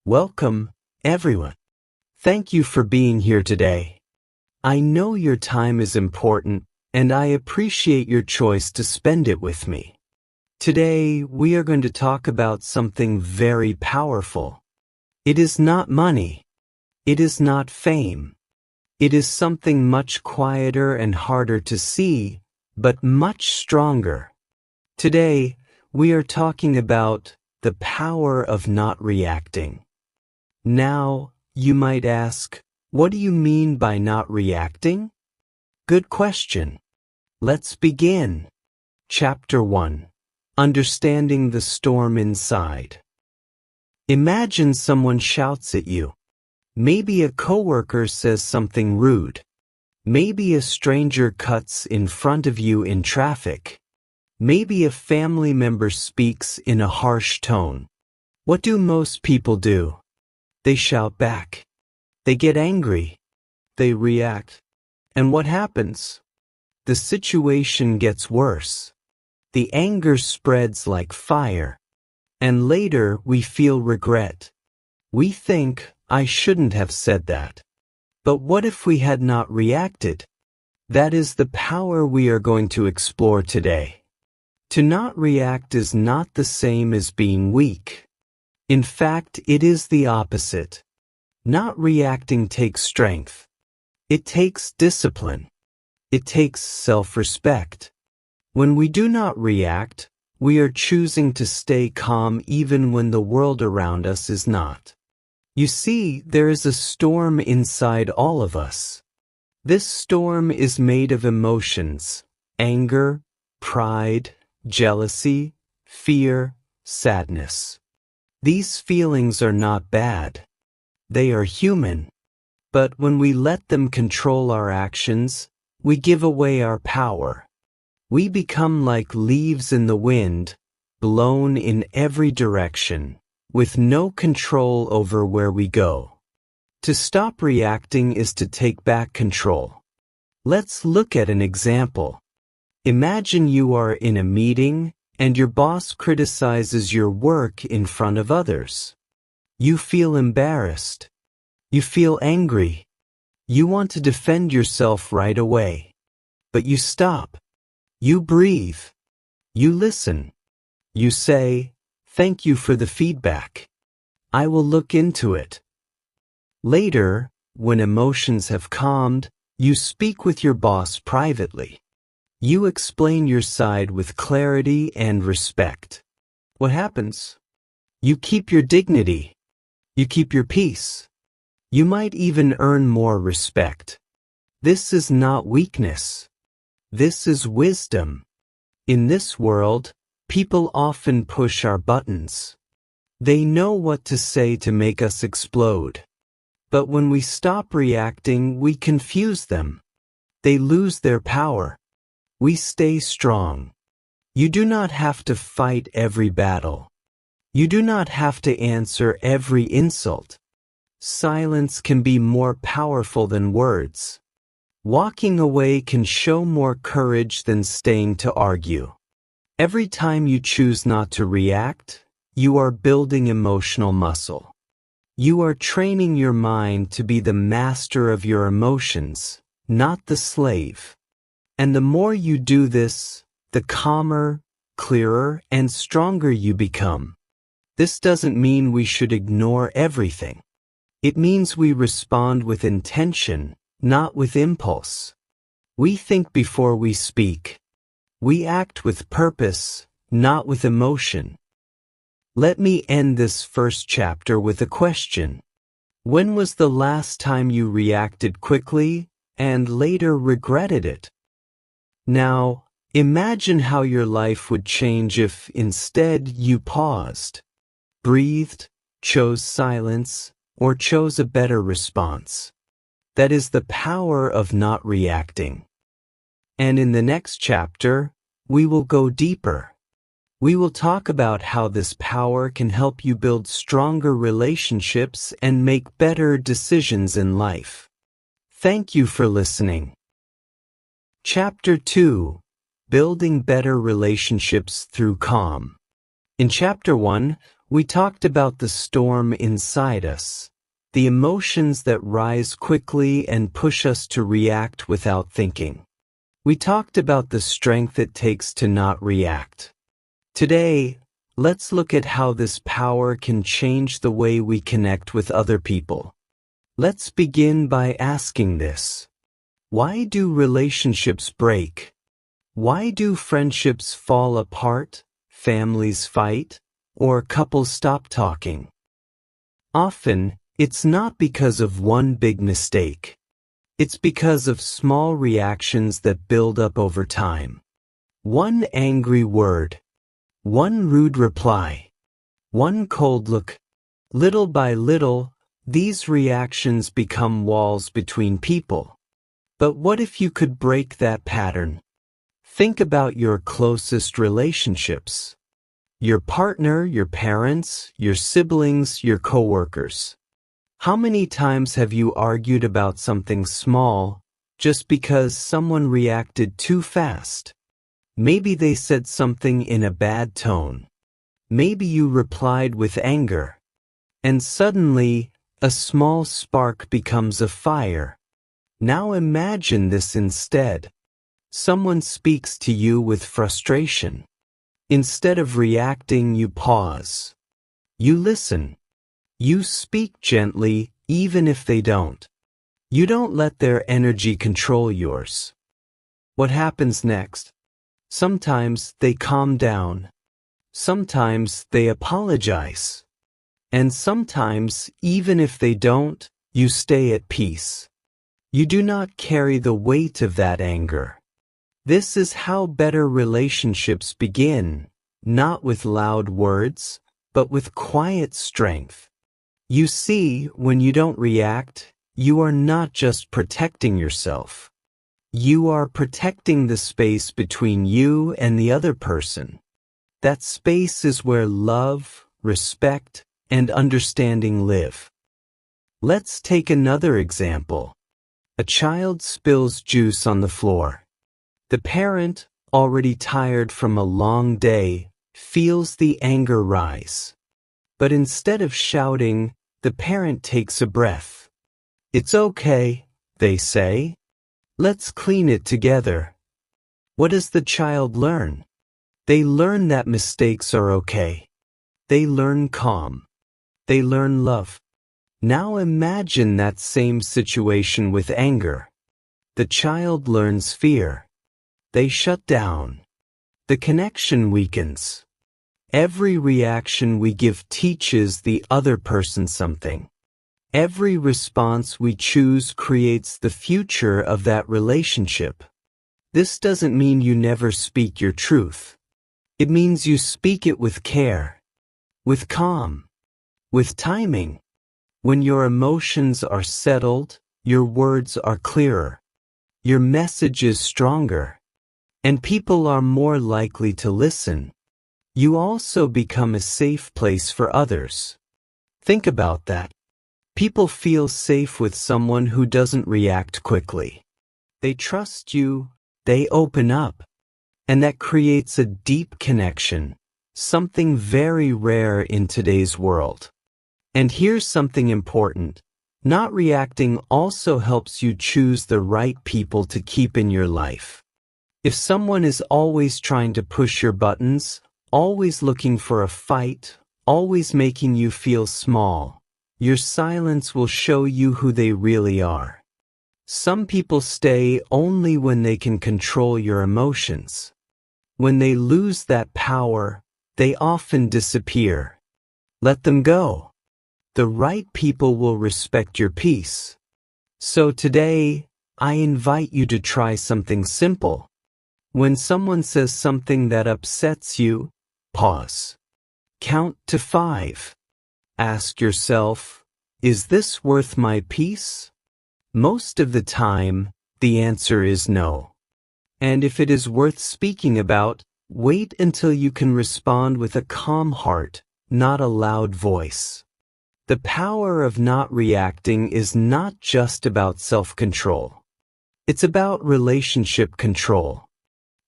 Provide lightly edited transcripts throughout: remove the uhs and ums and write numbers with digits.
Welcome, everyone. Thank you for being here today. I know your time is important, and I appreciate your choice to spend it with me. Today, we are going to talk about something very powerful. It is not money. It is not fame. It is something much quieter and harder to see, but much stronger. Today, we are talking about the power of not reacting. Now, you might ask, what do you mean by not reacting? Good question. Let's begin. Chapter 1. Understanding the storm inside. Imagine someone shouts at you. Maybe a coworker says something rude. Maybe a stranger cuts in front of you in traffic. Maybe a family member speaks in a harsh tone. What do most people do? They shout back. They get angry. They react. And what happens? The situation gets worse. The anger spreads like fire. And later we feel regret. We think, I shouldn't have said that. But what if we had not reacted? That is the power we are going to explore today. To not react is not the same as being weak. In fact, it is the opposite. Not reacting takes strength. It takes discipline. It takes self-respect. When we do not react, we are choosing to stay calm even when the world around us is not. You see, there is a storm inside all of us. This storm is made of emotions: anger, pride, jealousy, fear, sadness. These feelings are not bad. They are human. But when we let them control our actions, we give away our power. We become like leaves in the wind, blown in every direction, with no control over where we go. To stop reacting is to take back control. Let's look at an example. Imagine you are in a meeting and your boss criticizes your work in front of others. You feel embarrassed. You feel angry. You want to defend yourself right away. But you stop. You breathe. You listen. You say, "Thank you for the feedback. I will look into it." Later, when emotions have calmed, you speak with your boss privately. You explain your side with clarity and respect. What happens? You keep your dignity. You keep your peace. You might even earn more respect. This is not weakness. This is wisdom. In this world, people often push our buttons. They know what to say to make us explode. But when we stop reacting, we confuse them. They lose their power. We stay strong. You do not have to fight every battle. You do not have to answer every insult. Silence can be more powerful than words. Walking away can show more courage than staying to argue. Every time you choose not to react, you are building emotional muscle. You are training your mind to be the master of your emotions, not the slave. And the more you do this, the calmer, clearer, and stronger you become. This doesn't mean we should ignore everything. It means we respond with intention, not with impulse. We think before we speak. We act with purpose, not with emotion. Let me end this first chapter with a question. When was the last time you reacted quickly and later regretted it? Now, imagine how your life would change if instead you paused, breathed, chose silence, or chose a better response. That is the power of not reacting. And in the next chapter, we will go deeper. We will talk about how this power can help you build stronger relationships and make better decisions in life. Thank you for listening. Chapter 2. Building Better Relationships Through Calm. In Chapter 1, We talked about the storm inside us, the emotions that rise quickly and push us to react without thinking. We talked about the strength it takes to not react. Today, let's look at how this power can change the way we connect with other people. Let's begin by asking this. Why do relationships break? Why do friendships fall apart, families fight, or couples stop talking? Often, it's not because of one big mistake. It's because of small reactions that build up over time. One angry word, one rude reply, one cold look. Little by little, these reactions become walls between people. But what if you could break that pattern? Think about your closest relationships. Your partner, your parents, your siblings, your coworkers. How many times have you argued about something small just because someone reacted too fast? Maybe they said something in a bad tone. Maybe you replied with anger. And suddenly, a small spark becomes a fire. Now imagine this instead. Someone speaks to you with frustration. Instead of reacting, you pause. You listen. You speak gently, even if they don't. You don't let their energy control yours. What happens next? Sometimes they calm down. Sometimes they apologize. And sometimes, even if they don't, you stay at peace. You do not carry the weight of that anger. This is how better relationships begin, not with loud words, but with quiet strength. You see, when you don't react, you are not just protecting yourself. You are protecting the space between you and the other person. That space is where love, respect, and understanding live. Let's take another example. A child spills juice on the floor. The parent, already tired from a long day, feels the anger rise. But instead of shouting, the parent takes a breath. It's okay, they say. Let's clean it together. What does the child learn? They learn that mistakes are okay. They learn calm. They learn love. Now imagine that same situation with anger. The child learns fear. They shut down. The connection weakens. Every reaction we give teaches the other person something. Every response we choose creates the future of that relationship. This doesn't mean you never speak your truth. It means you speak it with care, with calm, with timing. When your emotions are settled, your words are clearer, your message is stronger, and people are more likely to listen. You also become a safe place for others. Think about that. People feel safe with someone who doesn't react quickly. They trust you, they open up, and that creates a deep connection, something very rare in today's world. And here's something important. Not reacting also helps you choose the right people to keep in your life. If someone is always trying to push your buttons, always looking for a fight, always making you feel small, your silence will show you who they really are. Some people stay only when they can control your emotions. When they lose that power, they often disappear. Let them go. The right people will respect your peace. So today, I invite you to try something simple. When someone says something that upsets you, pause. Count to 5. Ask yourself, is this worth my peace? Most of the time, the answer is no. And if it is worth speaking about, wait until you can respond with a calm heart, not a loud voice. The power of not reacting is not just about self-control. It's about relationship control.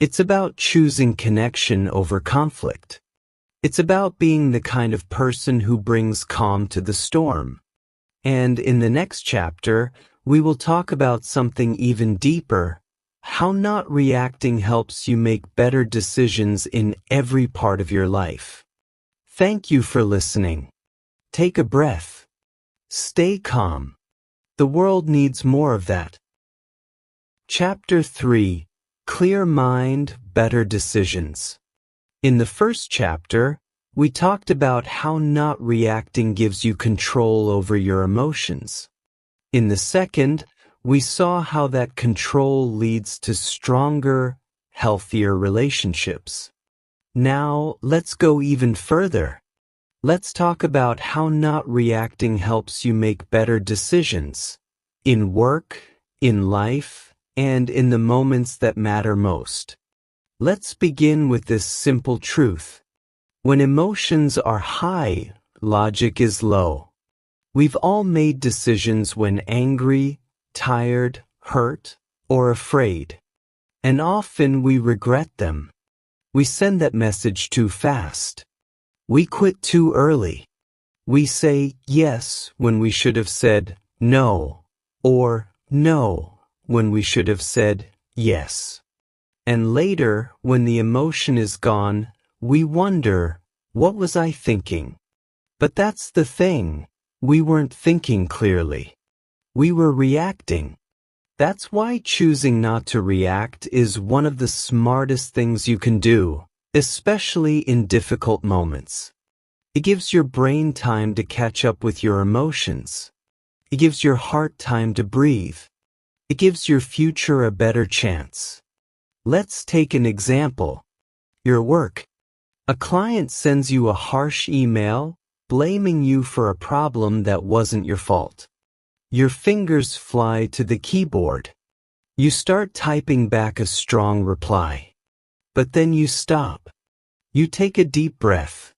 It's about choosing connection over conflict. It's about being the kind of person who brings calm to the storm. And in the next chapter, we will talk about something even deeper, how not reacting helps you make better decisions in every part of your life. Thank you for listening. Take a breath. Stay calm. The world needs more of that. Chapter 3. Clear Mind, Better Decisions. In the first chapter, we talked about how not reacting gives you control over your emotions. In the second, we saw how that control leads to stronger, healthier relationships. Now, let's go even further. Let's talk about how not reacting helps you make better decisions in work, in life, and in the moments that matter most. Let's begin with this simple truth. When emotions are high, logic is low. We've all made decisions when angry, tired, hurt, or afraid. And often we regret them. We send that message too fast. We quit too early. We say yes when we should have said no, or no when we should have said yes. And later, when the emotion is gone, we wonder, what was I thinking? But that's the thing. We weren't thinking clearly. We were reacting. That's why choosing not to react is one of the smartest things you can do, especially in difficult moments. It gives your brain time to catch up with your emotions. It gives your heart time to breathe. It gives your future a better chance. Let's take an example. Your work. A client sends you a harsh email blaming you for a problem that wasn't your fault. Your fingers fly to the keyboard. You start typing back a strong reply. But then you stop. You take a deep breath.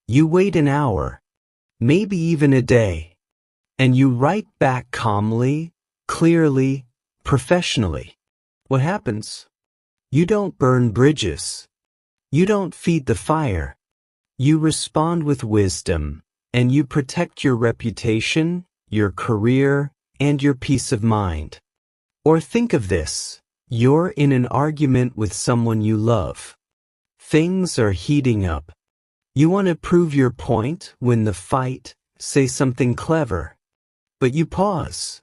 You wait an hour, maybe even a day, and you write back calmly, clearly, professionally. What happens? You don't burn bridges. You don't feed the fire. You respond with wisdom, and you protect your reputation, your career, and your peace of mind. Or think of this. You're in an argument with someone you love. Things are heating up. You want to prove your point, win the fight, say something clever. But you pause.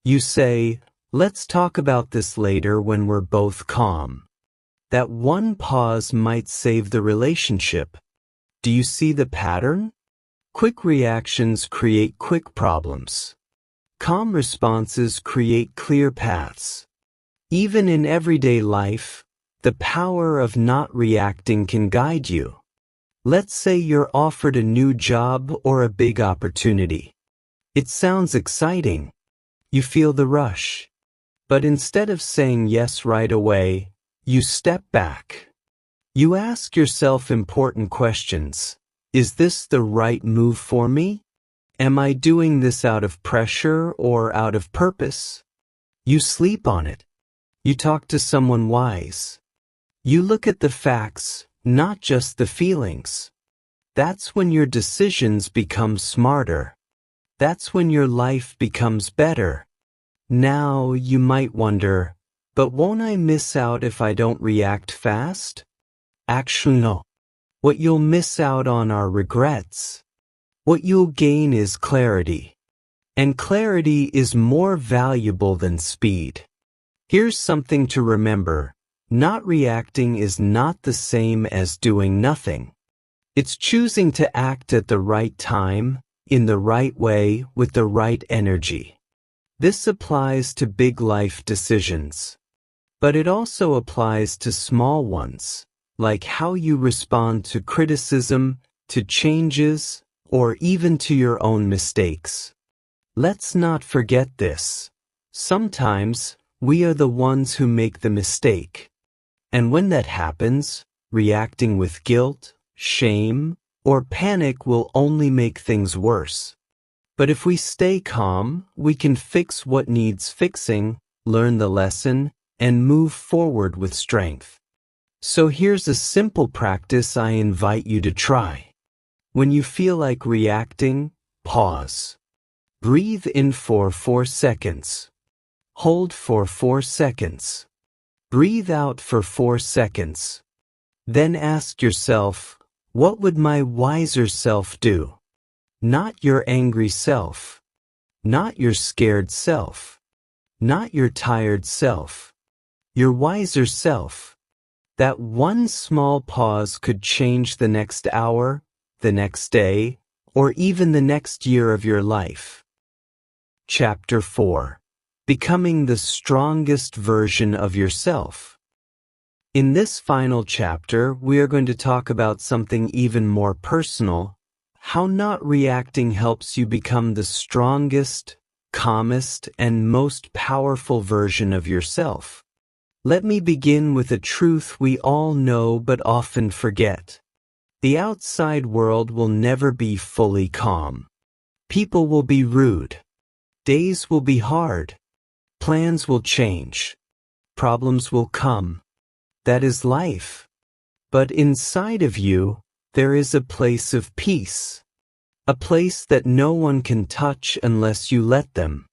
You say, let's talk about this later when we're both calm. That one pause might save the relationship. Do you see the pattern? Quick reactions create quick problems. Calm responses create clear paths. Even in everyday life, the power of not reacting can guide you. Let's say you're offered a new job or a big opportunity. It sounds exciting. You feel the rush. But instead of saying yes right away, you step back. You ask yourself important questions. Is this the right move for me? Am I doing this out of pressure or out of purpose? You sleep on it. You talk to someone wise. You look at the facts, not just the feelings. That's when your decisions become smarter. That's when your life becomes better. Now you might wonder, but won't I miss out if I don't react fast? Actually, no. What you'll miss out on are regrets. What you'll gain is clarity. And clarity is more valuable than speed. Here's something to remember. Not reacting is not the same as doing nothing. It's choosing to act at the right time, in the right way, with the right energy. This applies to big life decisions. But it also applies to small ones, like how you respond to criticism, to changes, or even to your own mistakes. Let's not forget this. Sometimes, we are the ones who make the mistake. And when that happens, reacting with guilt, shame, or panic will only make things worse. But if we stay calm, we can fix what needs fixing, learn the lesson, and move forward with strength. So here's a simple practice I invite you to try. When you feel like reacting, pause. Breathe in for 4 seconds. Hold for 4 seconds. Breathe out for 4 seconds. Then ask yourself, what would my wiser self do? Not your angry self. Not your scared self. Not your tired self. Your wiser self. That one small pause could change the next hour, the next day, or even the next year of your life. Chapter 4. Becoming the strongest version of yourself. In this final chapter, we are going to talk about something even more personal, how not reacting helps you become the strongest, calmest, and most powerful version of yourself. Let me begin with a truth we all know but often forget. The outside world will never be fully calm. People will be rude. Days will be hard. Plans will change. Problems will come. That is life. But inside of you, there is a place of peace. A place that no one can touch unless you let them.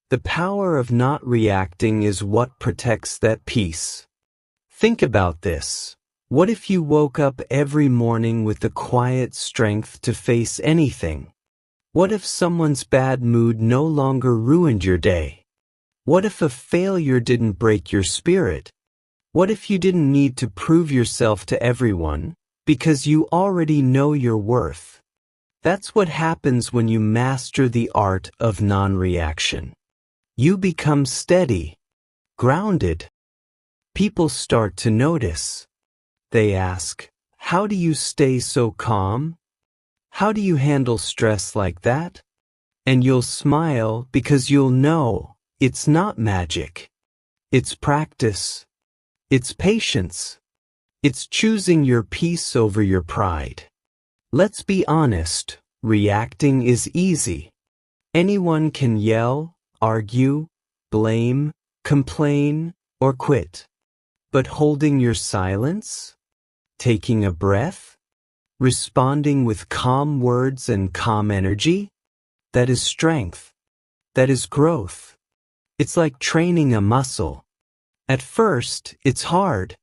The power of not reacting is what protects that peace. Think about this. What if you woke up every morning with the quiet strength to face anything? What if someone's bad mood no longer ruined your day? What if a failure didn't break your spirit? What if you didn't need to prove yourself to everyone, because you already know your worth? That's what happens when you master the art of non-reaction. You become steady, grounded. People start to notice. They ask, how do you stay so calm? How do you handle stress like that? And you'll smile because you'll know it's not magic. It's practice. It's patience. It's choosing your peace over your pride. Let's be honest, reacting is easy. Anyone can yell, argue, blame, complain, or quit. But holding your silence, taking a breath, responding with calm words and calm energy, that is strength. That is growth. It's like training a muscle. At first, it's hard.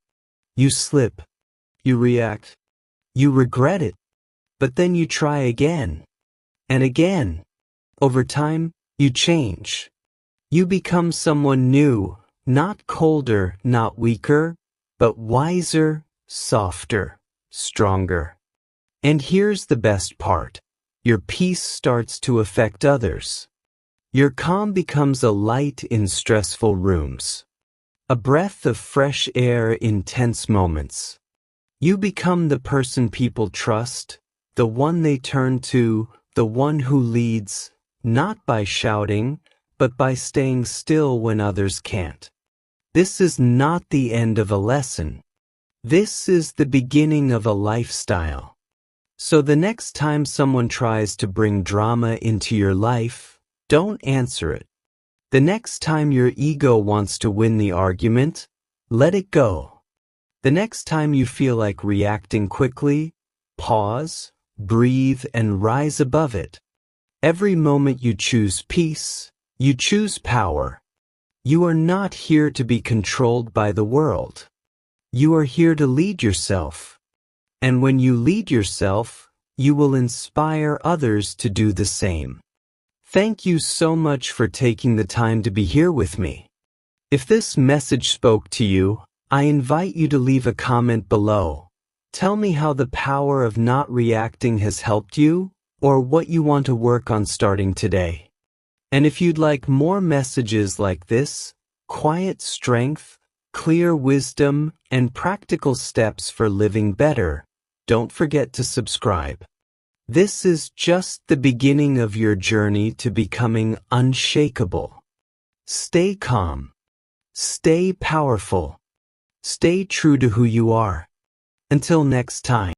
You slip. You react. You regret it. But then you try again. And again. Over time, you change. You become someone new, not colder, not weaker, but wiser, softer, stronger. And here's the best part. Your peace starts to affect others. Your calm becomes a light in stressful rooms. A breath of fresh air in tense moments. You become the person people trust, the one they turn to, the one who leads, not by shouting, but by staying still when others can't. This is not the end of a lesson. This is the beginning of a lifestyle. So the next time someone tries to bring drama into your life, don't answer it. The next time your ego wants to win the argument, let it go. The next time you feel like reacting quickly, pause, breathe, and rise above it. Every moment you choose peace, you choose power. You are not here to be controlled by the world. You are here to lead yourself. And when you lead yourself, you will inspire others to do the same. Thank you so much for taking the time to be here with me. If this message spoke to you, I invite you to leave a comment below. Tell me how the power of not reacting has helped you, or what you want to work on starting today. And if you'd like more messages like this, quiet strength, clear wisdom, and practical steps for living better, don't forget to subscribe. This is just the beginning of your journey to becoming unshakable. Stay calm. Stay powerful. Stay true to who you are. Until next time.